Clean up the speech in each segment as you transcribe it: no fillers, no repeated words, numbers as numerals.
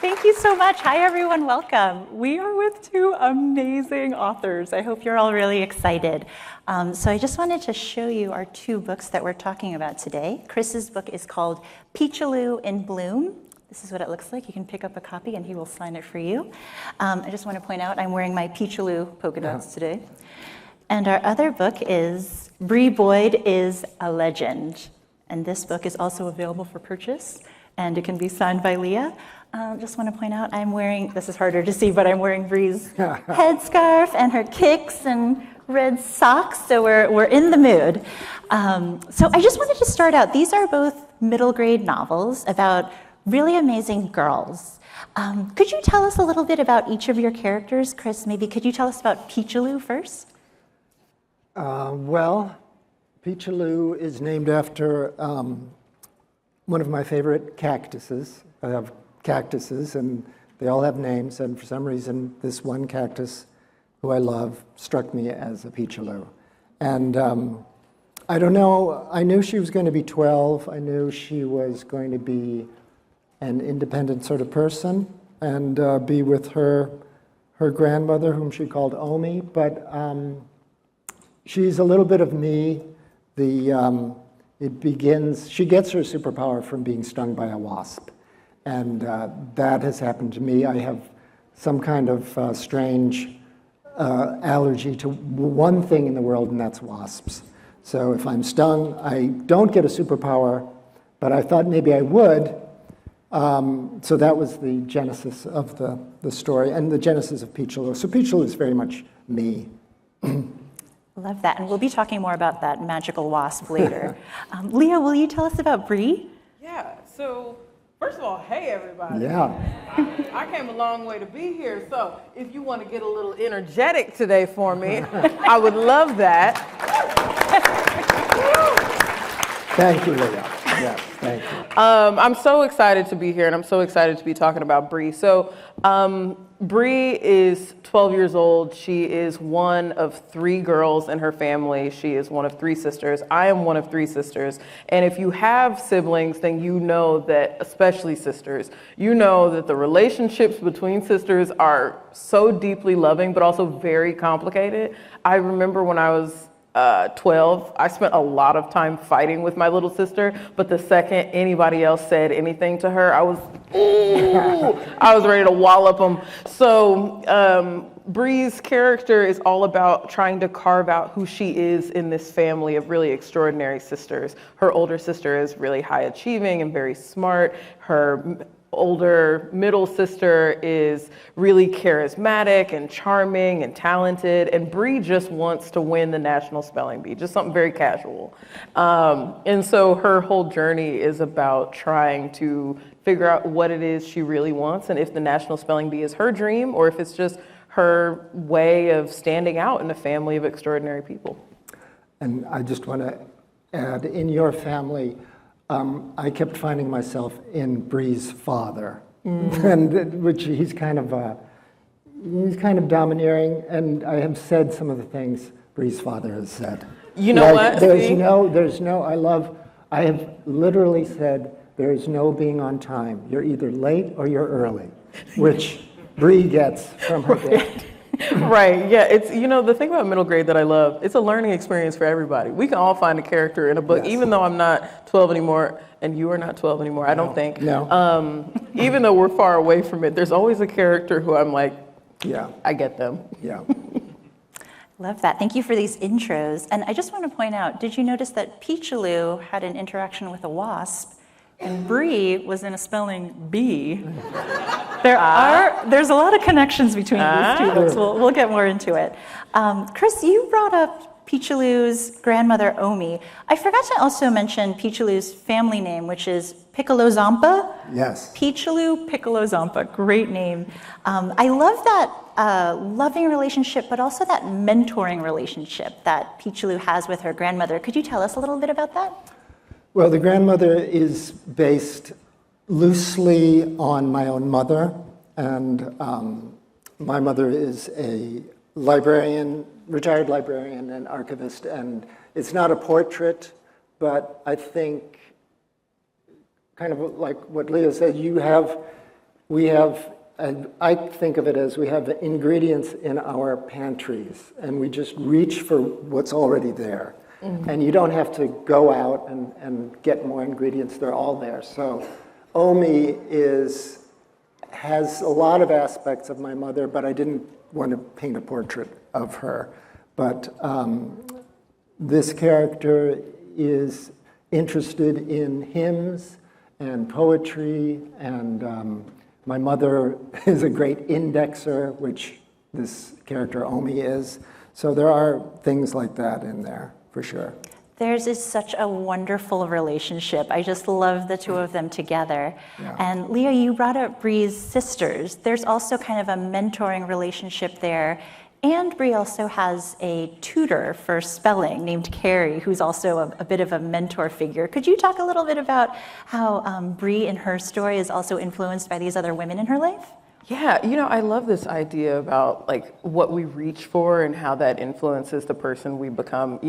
Thank you so much. Hi, everyone. Welcome. We are with two amazing authors. I hope you're all really excited. So I just wanted to show you our two books that we're talking about today. Chris's book is called Peachaloux in Bloom. This is what it looks like. You can pick up a copy and he will sign it for you. I just want to point out I'm wearing my Peachaloux polka dots today. And our other book is Bree Boyd is a Legend. And this book is also available for purchase, and it can be signed by Leah. Just want to point out I'm wearing, this is harder to see, but I'm wearing Bree's headscarf and her kicks and red socks, so we're in the mood. So I just wanted to start out, these are both middle grade novels about really amazing girls. Could you tell us a little bit about each of your characters? Chris, maybe could you tell us about Peachaloux first? Well, Peachaloux is named after one of my favorite cactuses. I have cactuses, and they all have names, and for some reason, this one cactus, who I love, struck me as a Peachaloux. And I don't know, I knew she was going to be 12. I knew she was going to be an independent sort of person and be with her grandmother, whom she called Omi, but she's a little bit of me. She gets her superpower from being stung by a wasp. And that has happened to me. I have some kind of strange allergy to one thing in the world, and that's wasps. So if I'm stung, I don't get a superpower, but I thought maybe I would. So that was the genesis of the story, and the genesis of Peachaloux. So Peachaloux is very much me. Love that, and we'll be talking more about that magical wasp later. Leah, will you tell us about Bree? Yeah, so first of all, hey everybody. Yeah. I came a long way to be here, so if you want to get a little energetic today for me, I would love that. Thank you, Leah. Yes, thank you. I'm so excited to be here, and I'm so excited to be talking about Bree. So Bree is 12 years old. She is one of 3 girls in her family. She is one of 3 sisters. I am one of 3 sisters. And if you have siblings, then you know that, especially sisters, you know that the relationships between sisters are so deeply loving, but also very complicated. I remember when I was 12, I spent a lot of time fighting with my little sister, but the second anybody else said anything to her, I was ready to wallop them. So Bree's character is all about trying to carve out who she is in this family of really extraordinary sisters. Her older sister is really high achieving and very smart. Her older middle sister is really charismatic and charming and talented, and Bree just wants to win the National Spelling Bee, just something very casual. And so her whole journey is about trying to figure out what it is she really wants, and if the National Spelling Bee is her dream, or if it's just her way of standing out in a family of extraordinary people. And I just want to add, in your family, I kept finding myself in Bree's father, and which he's kind of domineering, and I have said some of the things Bree's father has said. You know what? I have literally said, there's no being on time. You're either late or you're early, which Bree gets from her dad. Right, yeah, it's, the thing about middle grade that I love, it's a learning experience for everybody. We can all find a character in a book, even though I'm not 12 anymore, and you are not 12 anymore, I don't think. No. Even though we're far away from it, there's always a character who I'm like, Yeah. I get them. Yeah. Love that. Thank you for these intros. And I just want to point out, did you notice that Peachaloux had an interaction with a wasp, and Bree was in a spelling bee? There's a lot of connections between these two books. We'll get more into it. Chris, you brought up Peachaloux's grandmother, Omi. I forgot to also mention Peachaloux's family name, which is Piccolo Zampa. Yes. Peachaloux Piccolo Zampa, great name. I love that loving relationship, but also that mentoring relationship that Peachaloux has with her grandmother. Could you tell us a little bit about that? Well, the grandmother is based loosely on my own mother, and my mother is a librarian, retired librarian and archivist, and it's not a portrait, but I think kind of like what Leah said, you have we have, and I think of it as we have ingredients in our pantries, and we just reach for what's already there. And you don't have to go out and get more ingredients, they're all there. So Omi has a lot of aspects of my mother, but I didn't want to paint a portrait of her. But this character is interested in hymns and poetry, and my mother is a great indexer, which this character Omi is. So there are things like that in there, for sure. Theirs is such a wonderful relationship. I just love the two of them together. Yeah. And Leah, you brought up Bree's sisters. There's also kind of a mentoring relationship there. And Bree also has a tutor for spelling named Carrie, who's also a bit of a mentor figure. Could you talk a little bit about how Bree in her story is also influenced by these other women in her life? Yeah, I love this idea about like what we reach for and how that influences the person we become.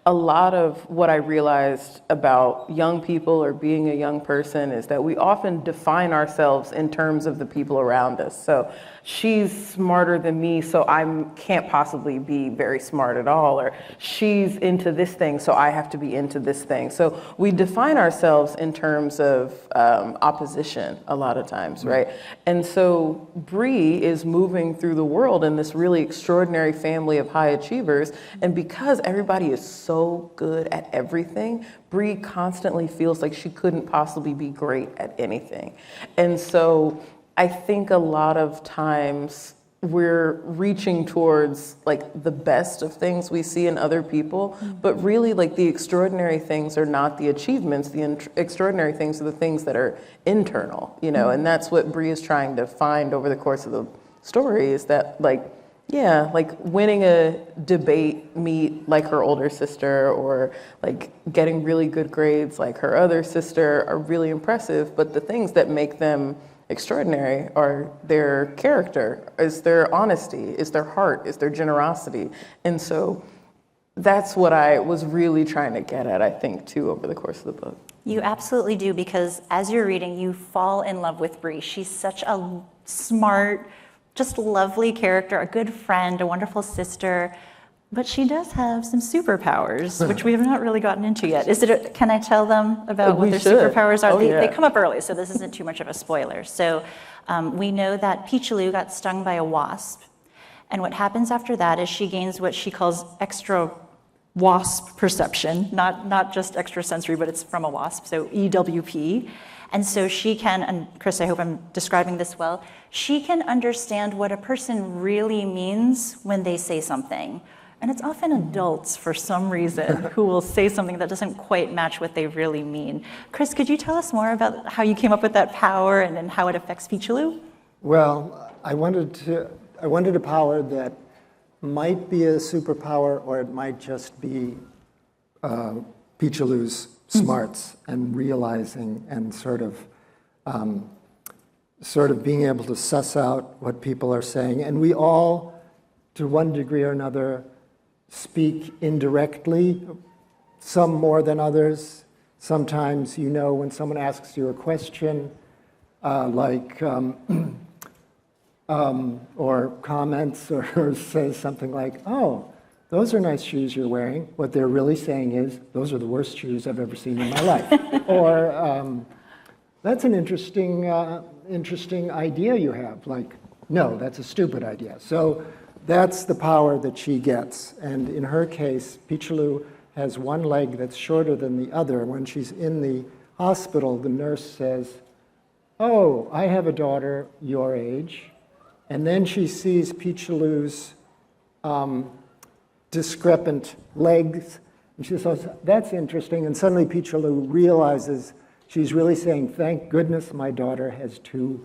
A lot of what I realized about young people or being a young person is that we often define ourselves in terms of the people around us. So she's smarter than me, so I can't possibly be very smart at all, or she's into this thing, so I have to be into this thing. So we define ourselves in terms of opposition a lot of times, right? And so Bree is moving through the world in this really extraordinary family of high achievers, and because everybody is so good at everything, Bree constantly feels like she couldn't possibly be great at anything. And so I think a lot of times we're reaching towards like the best of things we see in other people, but really like the extraordinary things are not the achievements. The extraordinary things are the things that are internal, and that's what Bree is trying to find over the course of the story, is that like winning a debate meet like her older sister, or like getting really good grades like her other sister are really impressive, but the things that make them extraordinary are their character, is their honesty, is their heart, is their generosity. And so that's what I was really trying to get at, I think, too, over the course of the book. You absolutely do, because as you're reading, you fall in love with Bree. She's such a smart, just lovely character, a good friend, a wonderful sister. But she does have some superpowers, which we have not really gotten into yet. Can I tell them about what their superpowers are? They come up early, so this isn't too much of a spoiler. So we know that Peachaloux got stung by a wasp. And what happens after that is she gains what she calls extra wasp perception, not just extrasensory, but it's from a wasp, so EWP. And so she can, and Chris, I hope I'm describing this well, she can understand what a person really means when they say something. And it's often adults, for some reason, who will say something that doesn't quite match what they really mean. Chris, could you tell us more about how you came up with that power and how it affects Peachaloux? Well, I wanted a power that might be a superpower, or it might just be Peachaloux's smarts and realizing and sort of being able to suss out what people are saying. And we all, to one degree or another, speak indirectly, some more than others. Sometimes, when someone asks you a question, or comments or says something like, "Oh, those are nice shoes you're wearing." What they're really saying is, "Those are the worst shoes I've ever seen in my life." Or, "That's an interesting idea you have." Like, "No, that's a stupid idea." So that's the power that she gets. And in her case, Peachaloux has one leg that's shorter than the other. When she's in the hospital, the nurse says, "Oh, I have a daughter your age." And then she sees Peachaloux's discrepant legs, and she says, "That's interesting." And suddenly Peachaloux realizes she's really saying, "Thank goodness my daughter has two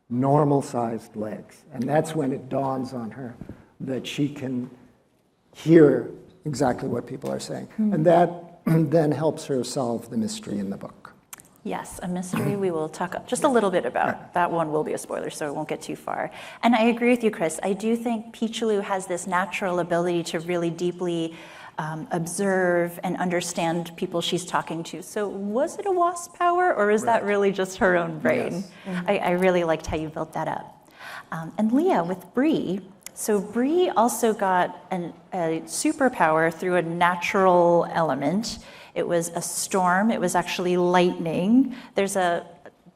normal-sized legs." And that's when it dawns on her that she can hear exactly what people are saying. And that then helps her solve the mystery in the book. Yes, a mystery we will talk just a little bit about. That one will be a spoiler, so it won't get too far. And I agree with you, Chris. I do think Peachaloux has this natural ability to really deeply observe and understand people she's talking to. So was it a wasp power, or is that really just her own brain? Yes. I really liked how you built that up. And Leah, with Bree, so Bree also got a superpower through a natural element. It was a storm. It was actually lightning. There's a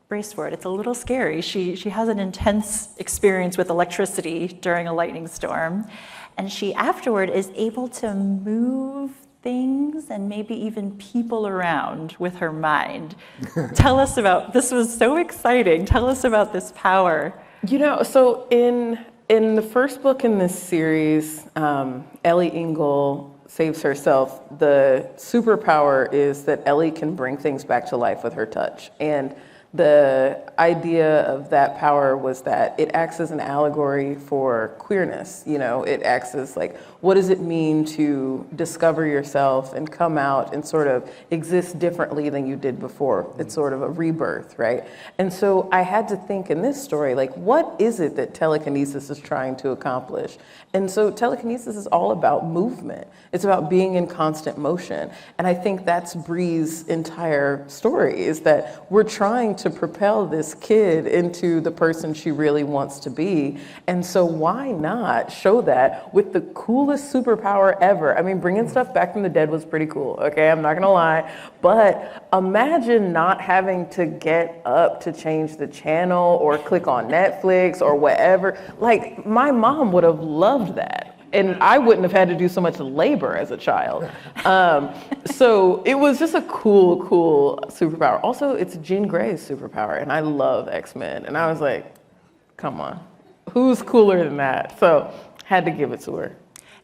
brace for it. It's a little scary. She has an intense experience with electricity during a lightning storm. And she afterward is able to move things and maybe even people around with her mind. Tell us about, this was so exciting. Tell us about this power. You know, so in the first book in this series, Ellie Engel saves herself. The superpower is that Ellie can bring things back to life with her touch. And the idea of that power was that it acts as an allegory for queerness. You know, it acts as like, what does it mean to discover yourself and come out and sort of exist differently than you did before? It's sort of a rebirth, right? And so I had to think in this story, like, what is it that telekinesis is trying to accomplish? And so telekinesis is all about movement. It's about being in constant motion. And I think that's Bree's entire story, is that we're trying to propel this kid into the person she really wants to be. And so why not show that with the coolest superpower ever? I mean, bringing stuff back from the dead was pretty cool, okay? I'm not gonna lie. But imagine not having to get up to change the channel or click on Netflix or whatever. Like, my mom would have loved that. And I wouldn't have had to do so much labor as a child. So it was just a cool superpower. Also, it's Jean Grey's superpower, and I love X-Men. And I was like, come on, who's cooler than that? So had to give it to her.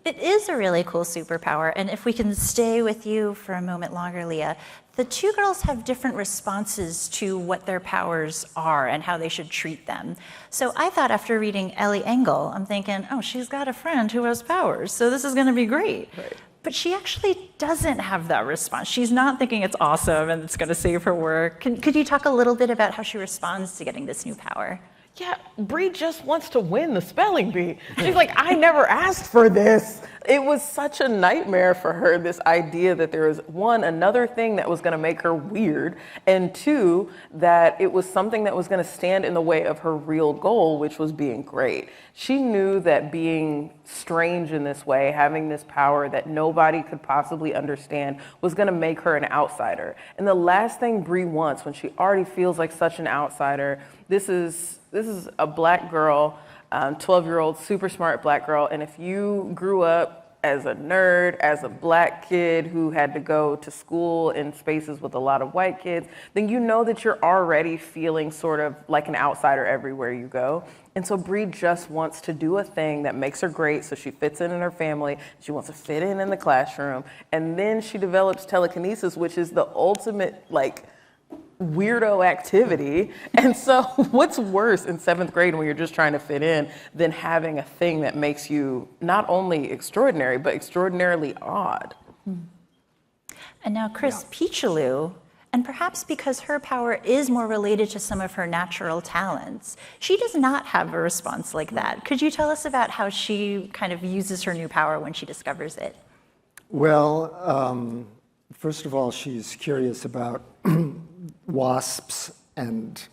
It is a really cool superpower, and if we can stay with you for a moment longer, Leah, the two girls have different responses to what their powers are and how they should treat them. So I thought after reading Ellie Engel, I'm thinking, oh, she's got a friend who has powers, so this is gonna be great. Right. But she actually doesn't have that response. She's not thinking it's awesome and it's gonna save her work. Could you talk a little bit about how she responds to getting this new power? Yeah, Bree just wants to win the spelling bee. She's like, I never asked for this. It was such a nightmare for her, this idea that there was, one, another thing that was gonna make her weird, and two, that it was something that was gonna stand in the way of her real goal, which was being great. She knew that being strange in this way, having this power that nobody could possibly understand, was gonna make her an outsider. And the last thing Bree wants, when she already feels like such an outsider, this is a black girl, 12-year-old, super smart black girl, and if you grew up as a nerd, as a black kid who had to go to school in spaces with a lot of white kids, then you know that you're already feeling sort of like an outsider everywhere you go. And so Bree just wants to do a thing that makes her great, so she fits in her family, she wants to fit in the classroom, and then she develops telekinesis, which is the ultimate, like, weirdo activity. And so what's worse in 7th grade when you're just trying to fit in than having a thing that makes you not only extraordinary, but extraordinarily odd? And now Chris Peachaloux, and perhaps because her power is more related to some of her natural talents, she does not have a response like that. Could you tell us about how she kind of uses her new power when she discovers it? Well, first of all, she's curious about wasps and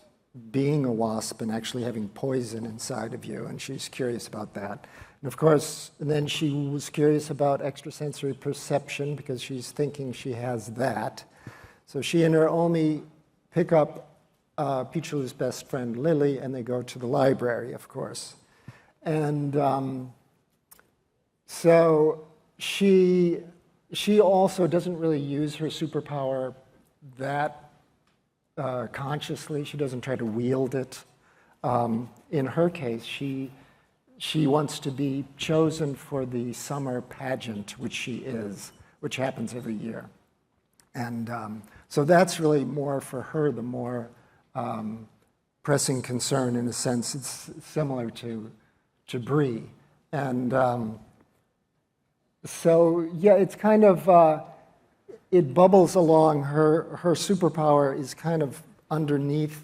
being a wasp and actually having poison inside of you, and she's curious about that. And of course, then she was curious about extrasensory perception because she's thinking she has that. So she and her Omi pick up Peachalou's best friend, Lily, and they go to the library, of course. And so she also doesn't really use her superpower that consciously. She doesn't try to wield it. In her case, she wants to be chosen for the summer pageant, which she is, which happens every year. And so that's really more for her, the more pressing concern. In a sense, it's similar to Bree. And so, yeah, it's kind of, it bubbles along. Her superpower is kind of underneath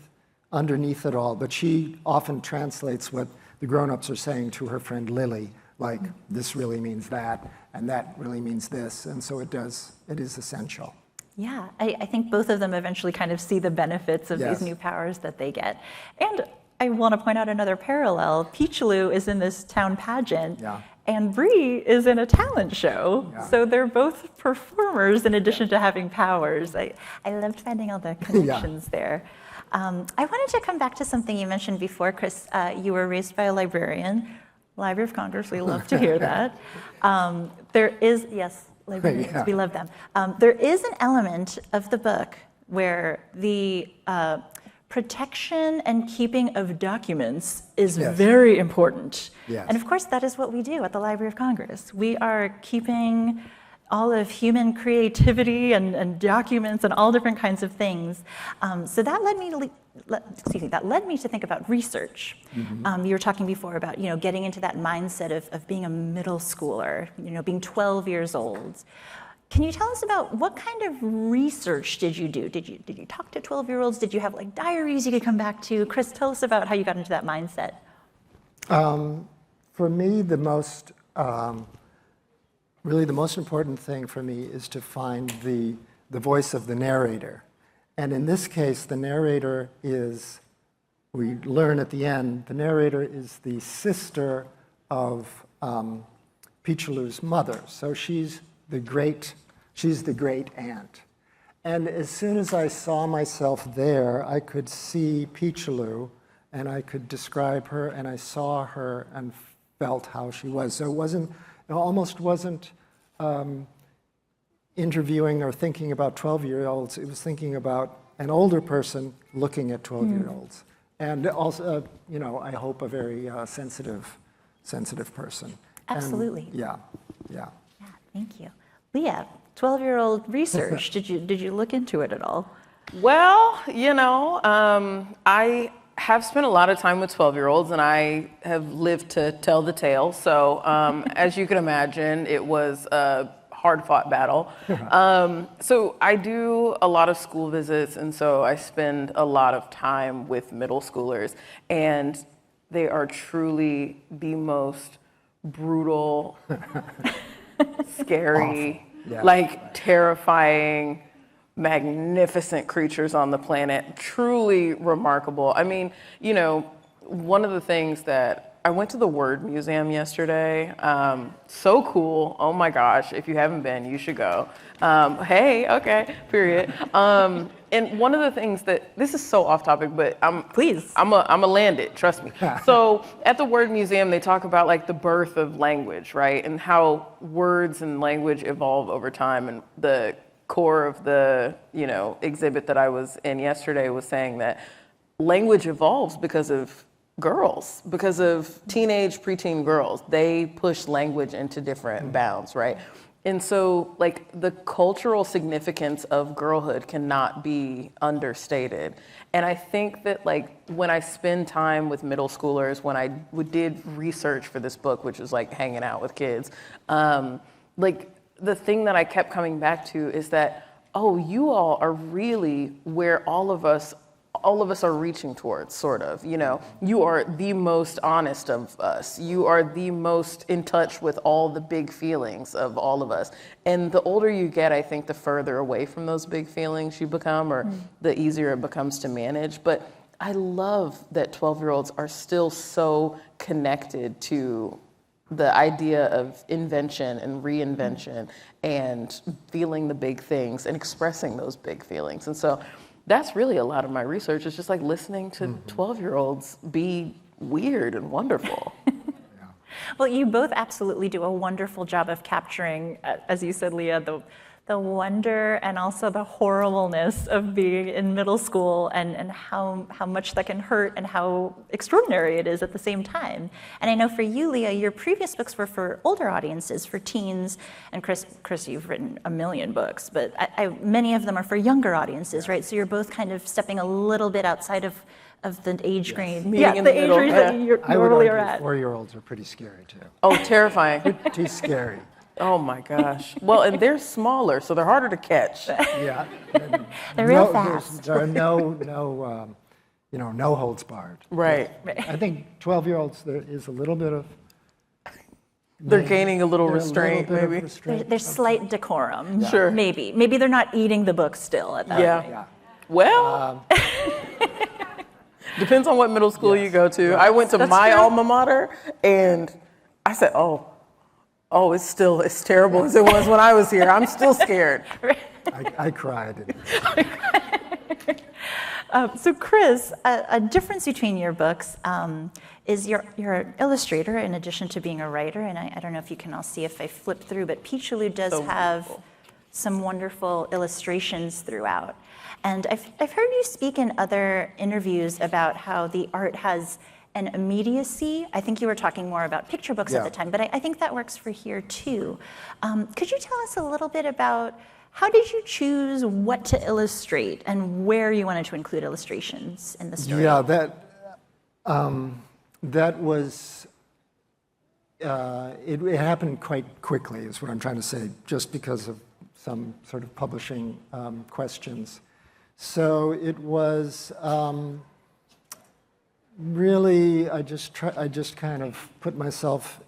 it all, but she often translates what the grown-ups are saying to her friend Lily like this really means that, and that really means this, and so it is essential. Yeah, I think both of them eventually kind of see the benefits of Yes. these new powers that they get. And I want to point out another parallel. Peachaloo is in this town pageant, Yeah. and Bree is in a talent show. Yeah. So they're both performers in addition to having powers. I loved finding all the connections there. I wanted to come back to something you mentioned before, Chris. You were raised by a librarian. Library of Congress, we love to hear that. There is, yes, librarians, Yeah. we love them. There is an element of the book where the protection and keeping of documents is Yes. very important. Yes. And of course, that is what we do at the Library of Congress. We are keeping all of human creativity and documents and all different kinds of things. So that led me to that led me to think about research. You were talking before about getting into that mindset of being a middle schooler, being 12 years old. Can you tell us about what kind of research did you do? Did you talk to 12-year-olds? Did you have like diaries you could come back to? Chris, tell us about how you got into that mindset. For me, really the most important thing for me is to find the voice of the narrator. And in this case, the narrator is, we learn at the end, the narrator is the sister of Peachaloo's mother. So she's the great aunt. And as soon as I saw myself there, I could see Peachaloo, and I could describe her, and I saw her and felt how she was. So it almost wasn't interviewing or thinking about 12-year-olds. It was thinking about an older person looking at 12-year-olds. And also, I hope a very sensitive person. Absolutely. And yeah. Yeah, thank you. Leah, 12-year-old research, did you look into it at all? Well, I have spent a lot of time with 12-year-olds, and I have lived to tell the tale. So as you can imagine, it was a hard-fought battle. So I do a lot of school visits, and so I spend a lot of time with middle schoolers, and they are truly the most brutal, scary, like terrifying, magnificent creatures on the planet. Truly remarkable. I mean, one of the things that I went to the Word Museum yesterday. So cool. Oh my gosh. If you haven't been, you should go. Hey, okay, period. And one of the things that, this is so off topic, but Please. I'm a land it, trust me. So at the Word Museum, they talk about like the birth of language, right? And how words and language evolve over time. And the core of the, exhibit that I was in yesterday was saying that language evolves because of girls, because of teenage, preteen girls. They push language into different bounds, right? And so, like, the cultural significance of girlhood cannot be understated. And I think that, like, when I spend time with middle schoolers, when I did research for this book, which is like hanging out with kids, like, the thing that I kept coming back to is that, oh, you all are really where all of us are reaching towards, sort of. You are the most honest of us. You are the most in touch with all the big feelings of all of us. And the older you get, I think the further away from those big feelings you become, or the easier it becomes to manage. But I love that 12-year-olds are still so connected to the idea of invention and reinvention and feeling the big things and expressing those big feelings. And so that's really a lot of my research. It's just like listening to 12-year-olds be weird and wonderful. Well, you both absolutely do a wonderful job of capturing, as you said, Leah, the wonder and also the horribleness of being in middle school and how much that can hurt and how extraordinary it is at the same time. And I know for you, Leah, your previous books were for older audiences, for teens, and Chris, you've written a million books, but many of them are for younger audiences, right? So you're both kind of stepping a little bit outside of the age grade. Meeting in the the age middle, range yeah. that you I would normally argue are at. 4-year-olds are pretty scary, too. Oh, terrifying. Pretty scary. Oh my gosh. Well, and they're smaller, so they're harder to catch. Yeah. They're real fast. There are no holds barred. Right. I think 12-year-olds, there is a little bit of They're gaining a little They're a restraint, little bit of maybe. restraint. There's slight decorum. Sure. Maybe they're not eating the book still at that point. Yeah. Well, depends on what middle school you go to. I went to That's my true. alma mater, and I said, oh, it's terrible as it was when I was here. I'm still scared. I cried. So Chris, a difference between your books is you're an illustrator in addition to being a writer, and I don't know if you can all see if I flip through, but Peachaloux does So have wonderful. some wonderful illustrations throughout. And I've heard you speak in other interviews about how the art has an immediacy. I think you were talking more about picture books at Yeah. the time, but I think that works for here too. Could you tell us a little bit about how did you choose what to illustrate and where you wanted to include illustrations in the story? Yeah, that was, it happened quite quickly, is what I'm trying to say, just because of some sort of publishing questions. So it was really, I just kind of put myself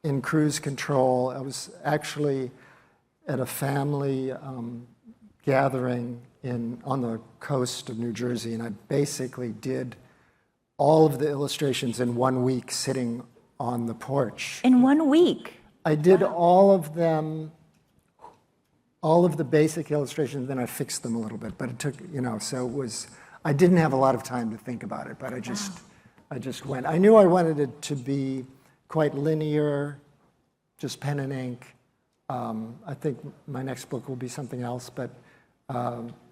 in cruise control. I was actually at a family gathering on the coast of New Jersey, and I basically did all of the illustrations in 1 week sitting on the porch. In 1 week? I did all of them, all of the basic illustrations, then I fixed them a little bit, but it took, so it was, I didn't have a lot of time to think about it, but I just went. I knew I wanted it to be quite linear, just pen and ink. I think my next book will be something else, but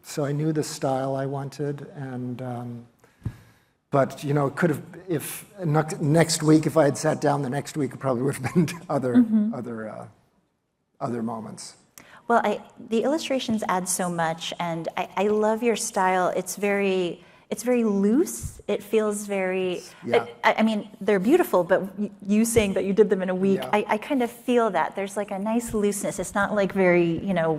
so I knew the style I wanted, and but it could have, if next week, if I had sat down the next week, it probably would have been other moments. Well, the illustrations add so much, and I love your style. It's very loose. It feels very. Yeah. I mean, they're beautiful, but you saying that you did them in a week, Yeah. I kind of feel that there's like a nice looseness. It's not like very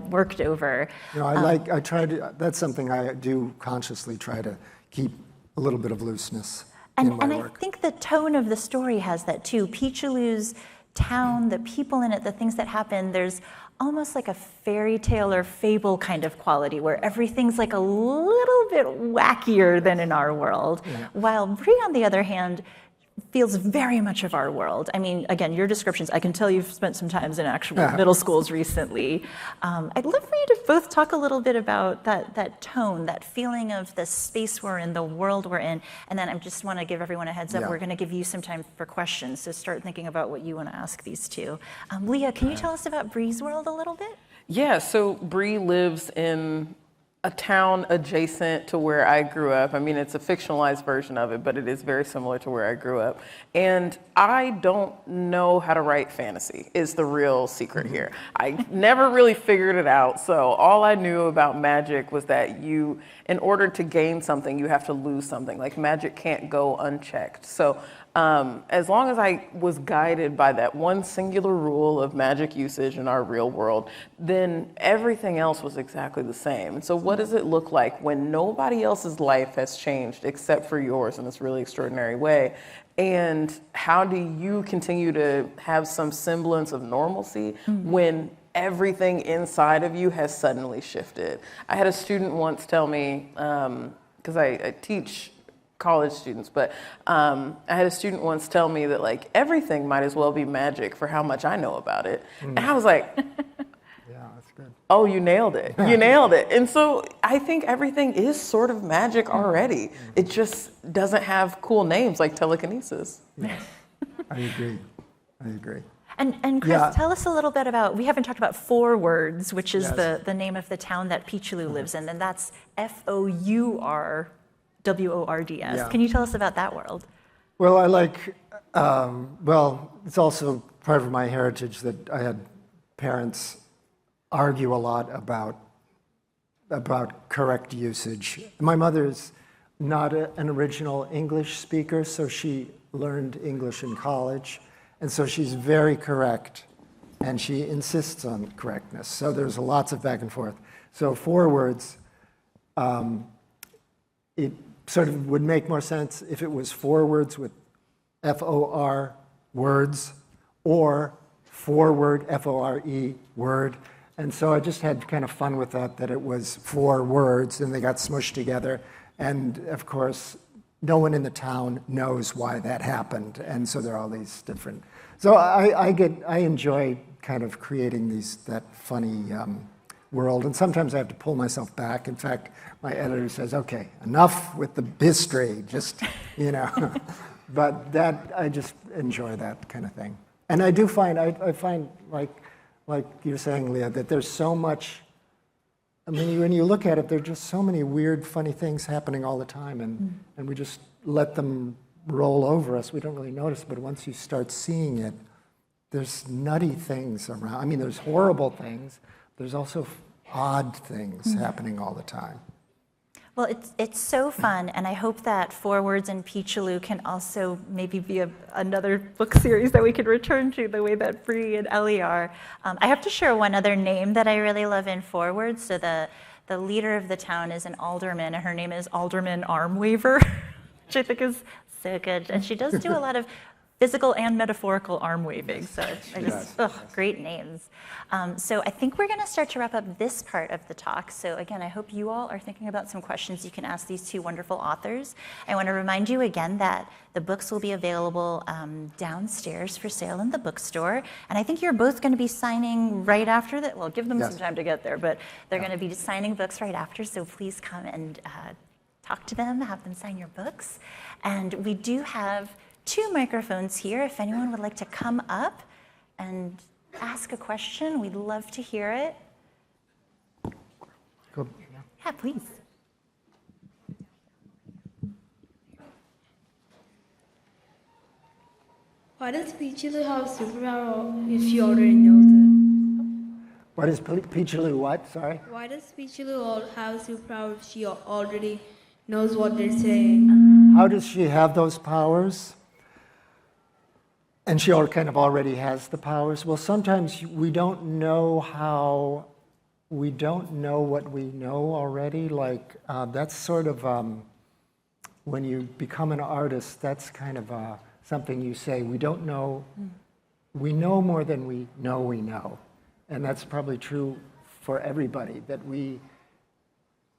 worked over. I try to. That's something I do consciously try to keep a little bit of looseness in my And I work. think the tone of the story has that too. Peachalou's town, the people in it, the things that happen, there's almost like a fairy tale or fable kind of quality where everything's like a little bit wackier than in our world. Yeah. While Bree, on the other hand, feels very much of our world. I mean, again, your descriptions, I can tell you've spent some times in actual middle schools recently. I'd love for you to both talk a little bit about that tone, that feeling of the space we're in, the world we're in, and then I just want to give everyone a heads up, Yeah. we're going to give you some time for questions, so start thinking about what you want to ask these two. Leah, can you tell us about Bree's world a little bit? Yeah, so Bree lives in a town adjacent to where I grew up. I mean, it's a fictionalized version of it, but it is very similar to where I grew up. And I don't know how to write fantasy is the real secret here. I never really figured it out. So all I knew about magic was that in order to gain something, you have to lose something. Like magic can't go unchecked. So as long as I was guided by that one singular rule of magic usage in our real world, then everything else was exactly the same. And so what does it look like when nobody else's life has changed except for yours in this really extraordinary way? And how do you continue to have some semblance of normalcy when everything inside of you has suddenly shifted? I had a student once tell me, because I teach college students, but I had a student once tell me that like everything might as well be magic for how much I know about it. And I was like, Yeah, that's good. oh, you nailed it. You nailed it. And so I think everything is sort of magic already. It just doesn't have cool names like telekinesis. I agree. And Chris, Yeah. tell us a little bit about, we haven't talked about Four Words, which is Yes. the name of the town that Peachaloux lives in, and that's FOURWORDS. Yeah. Can you tell us about that world? Well, I like, it's also part of my heritage that I had parents argue a lot about correct usage. My mother's not an original English speaker, so she learned English in college, and so she's very correct, and she insists on correctness. So there's lots of back and forth. So Four Words, it sort of would make more sense if it was four words with FOR words, or forward, F-O-R-E, word. And so I just had kind of fun with that it was 4 words and they got smushed together. And of course, no one in the town knows why that happened. And so there are all these different, so I enjoy kind of creating that funny world. And sometimes I have to pull myself back. In fact, my editor says, okay, enough with the history, just, But I just enjoy that kind of thing. And I do find, I find like you're saying, Leah, that there's so much, I mean, when you look at it, there are just so many weird, funny things happening all the time, and we just let them roll over us. We don't really notice, but once you start seeing it, there's nutty things around. I mean, there's horrible things. There's also odd things happening all the time. Well, it's so fun, and I hope that 4 Words in Peechaloo can also maybe be another book series that we could return to the way that Bree and Ellie are. I have to share one other name that I really love in 4 Words. So the leader of the town is an alderman, and her name is Alderman Armwaver, which I think is so good. And she does do a lot of physical and metaphorical arm waving. So great names. So I think we're going to start to wrap up this part of the talk. So again, I hope you all are thinking about some questions you can ask these 2 wonderful authors. I want to remind you again that the books will be available downstairs for sale in the bookstore. And I think you're both going to be signing right after that. Well, give them some time to get there, but they're going to be signing books right after. So please come and talk to them, have them sign your books. And we do have 2 microphones here. If anyone would like to come up and ask a question, we'd love to hear it. Go. Yeah, please. Why does Peechaloo have superpower if she already knows it? What is Peechaloo what? Sorry? Why does Peechaloo have superpower if she already knows what they're saying? How does she have those powers? And she already has the powers. Well, sometimes we don't know what we know already. Like, that's sort of, when you become an artist, that's kind of something you say, we don't know, we know more than we know. And that's probably true for everybody, that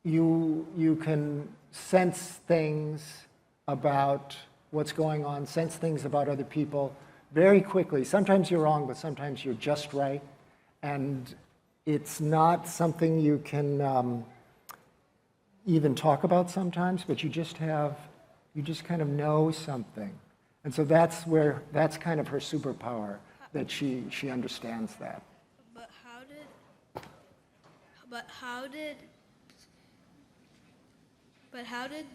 you can sense things about what's going on, sense things about other people, very quickly. Sometimes you're wrong, but sometimes you're just right. And it's not something you can even talk about sometimes, but you just kind of know something. And so that's kind of her superpower, that she understands that. But how did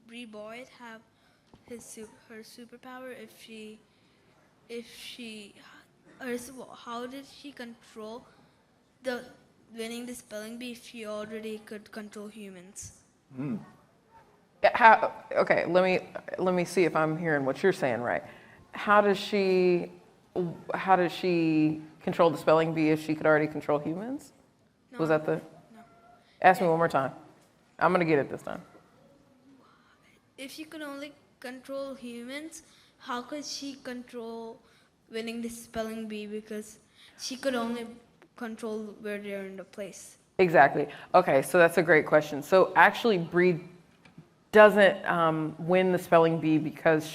Bree Boyd have her superpower how did she control winning the spelling bee if she already could control humans? Okay, let me see if I'm hearing what you're saying right. How does she control the spelling bee if she could already control humans? No. Was that the? No. Ask me one more time. I'm gonna get it this time. If she could only control humans, how could she control winning the spelling bee? Because she could only control where they're in the place. Exactly. Okay, so that's a great question. So actually, Bree doesn't win the spelling bee because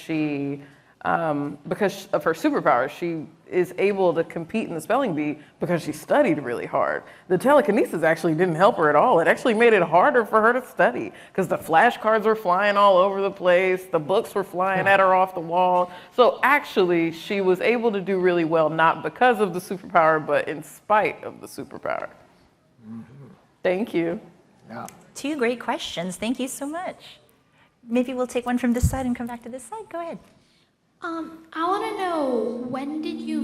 of her superpower. She is able to compete in the spelling bee because she studied really hard. The telekinesis actually didn't help her at all. It actually made it harder for her to study because the flashcards were flying all over the place, the books were flying at her off the wall. So actually, she was able to do really well, not because of the superpower, but in spite of the superpower. Thank you. Yeah. 2 great questions. Thank you so much. Maybe we'll take one from this side and come back to this side. Go ahead. I want to know, when did you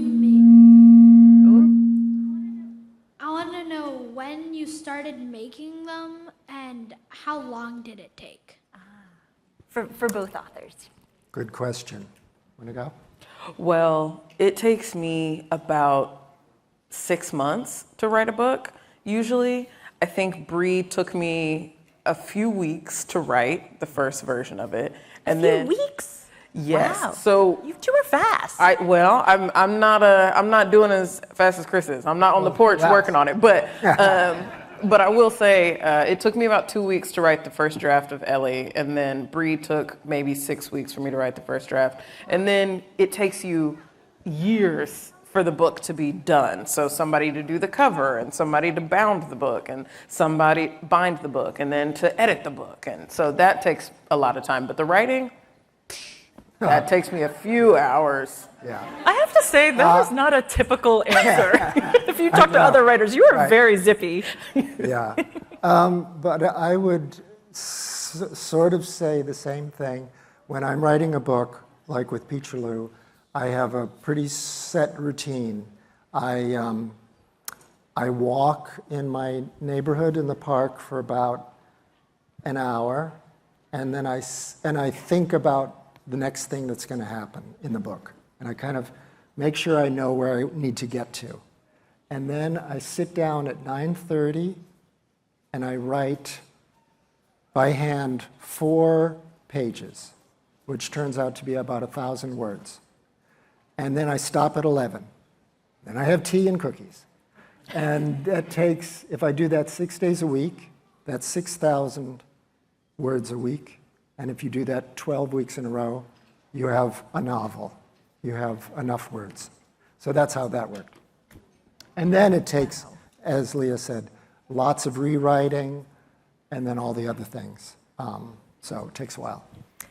I want to know when you started making them and how long did it take? For both authors. Good question. Want to go? Well, it takes me about 6 months to write a book, usually. I think Bree took me a few weeks to write the first version of it. And a few weeks? Yes. Wow. So You two are fast. I'm not doing as fast as Chris is. I'm not on the porch yes. working on it, but I will say it took me about 2 weeks to write the first draft of Ellie, and then Bree took maybe 6 weeks for me to write the first draft, and then it takes you years for the book to be done. So somebody to do the cover, and somebody to bound the book, and somebody bind the book, and then to edit the book, and so that takes a lot of time. But the writing, that takes me a few hours. Yeah. I have to say, that was not a typical answer. If you talk to other writers, you are very zippy. Yeah. But I would sort of say the same thing. When I'm writing a book, like with Peachaloux, I have a pretty set routine. I walk in my neighborhood in the park for about an hour, and then I think about the next thing that's going to happen in the book. And I kind of make sure I know where I need to get to. And then I sit down at 9:30 and I write by hand 4 pages, which turns out to be about 1,000 words. And then I stop at 11. Then I have tea and cookies. And that takes, if I do that 6 days a week, that's 6,000 words a week. And if you do that 12 weeks in a row, you have a novel. You have enough words. So that's how that worked. And then it takes, as Leah said, lots of rewriting and then all the other things. So it takes a while.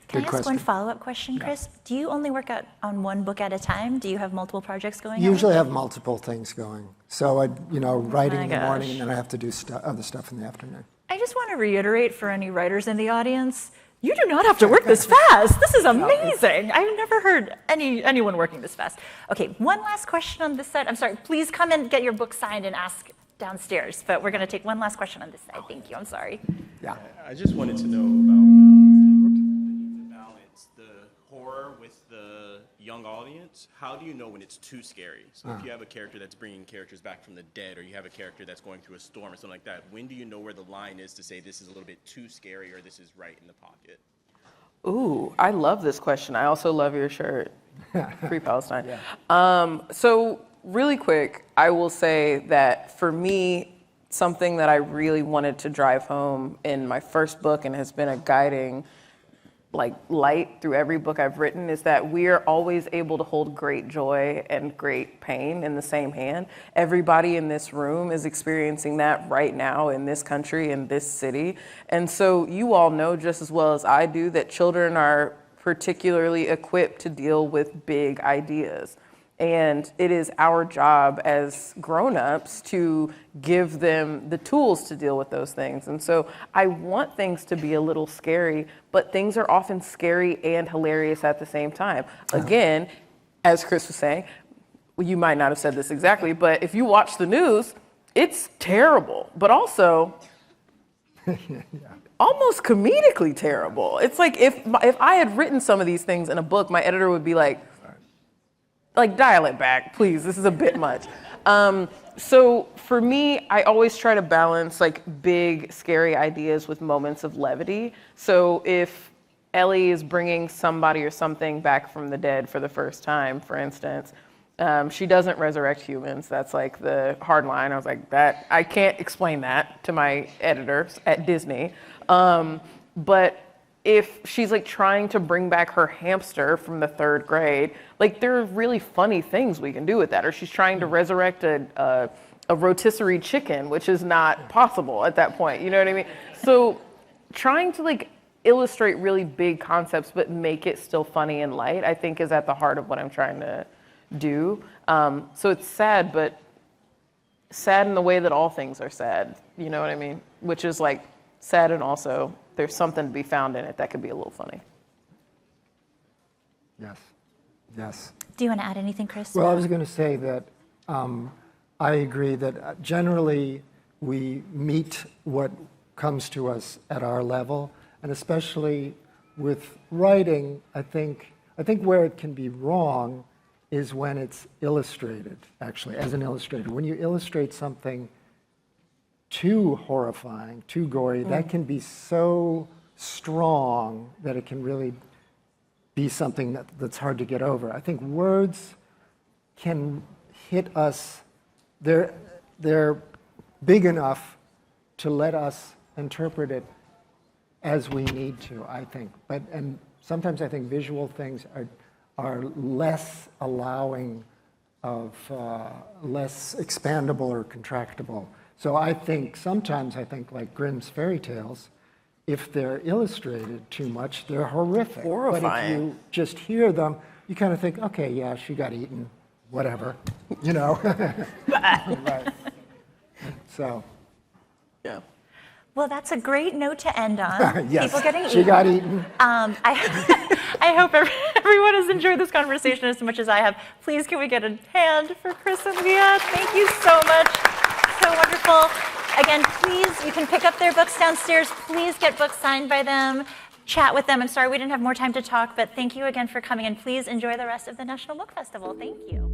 Can Good I ask one question. follow-up question, Chris? Do you only work on one book at a time? Do you have multiple projects going on? Usually I have multiple things going. So I, writing My in the morning, gosh. and then I have to do other stuff in the afternoon. I just want to reiterate for any writers in the audience, you do not have to work this fast. This is amazing. I've never heard anyone working this fast. Okay, one last question on this side. I'm sorry, please come and get your book signed and ask downstairs, but we're going to take one last question on this side. Thank you, I'm sorry. Yeah. I just wanted to know about the need to balance the horror with the young audience. How do you know when it's too scary? So if you have a character that's bringing characters back from the dead, or you have a character that's going through a storm or something like that, when do you know where the line is to say this is a little bit too scary or this is right in the pocket? Ooh, I love this question. I also love your shirt. Free Palestine. Yeah. So really quick, I will say that for me, something that I really wanted to drive home in my first book and has been a guiding light through every book I've written is that we are always able to hold great joy and great pain in the same hand. Everybody in this room is experiencing that right now in this country, in this city. And so you all know just as well as I do that children are particularly equipped to deal with big ideas. And it is our job as grown-ups to give them the tools to deal with those things. And so I want things to be a little scary, but things are often scary and hilarious at the same time. Again, as Chris was saying, well, you might not have said this exactly, but if you watch the news, it's terrible, but also almost comedically terrible. It's like if I had written some of these things in a book, my editor would be like, dial it back, please. This is a bit much. So for me, I always try to balance big, scary ideas with moments of levity. So if Ellie is bringing somebody or something back from the dead for the first time, for instance, she doesn't resurrect humans. That's the hard line. I was like, that I can't explain that to my editors at Disney. But if she's trying to bring back her hamster from the 3rd grade, there are really funny things we can do with that. Or she's trying to resurrect a rotisserie chicken, which is not possible at that point. You know what I mean? So trying to illustrate really big concepts but make it still funny and light, I think is at the heart of what I'm trying to do. So it's sad, but sad in the way that all things are sad. You know what I mean? Which is sad and also there's something to be found in it that could be a little funny. Yes. Yes. Do you want to add anything, Chris? Well, I was going to say that I agree that generally we meet what comes to us at our level, and especially with writing, I think where it can be wrong is when it's illustrated, actually, as an illustrator. When you illustrate something too horrifying, too gory, that can be so strong that it can really be something that's hard to get over. I think words can hit us, they're big enough to let us interpret it as we need to, I think. And sometimes I think visual things are less allowing of, less expandable or contractible. So I think, sometimes I think like Grimm's fairy tales, if they're illustrated too much, they're horrific. Horrifying. But if you just hear them, you kind of think, okay, yeah, she got eaten, whatever, you know? Right. So. Yeah. Well, that's a great note to end on. Yes, People getting she eaten. got eaten. I hope everyone has enjoyed this conversation as much as I have. Please, can we get a hand for Chris and Leah? Thank you so much. So wonderful. Again, please, you can pick up their books downstairs. Please get books signed by them. Chat with them. I'm sorry we didn't have more time to talk, but thank you again for coming, and please enjoy the rest of the National Book Festival. Thank you.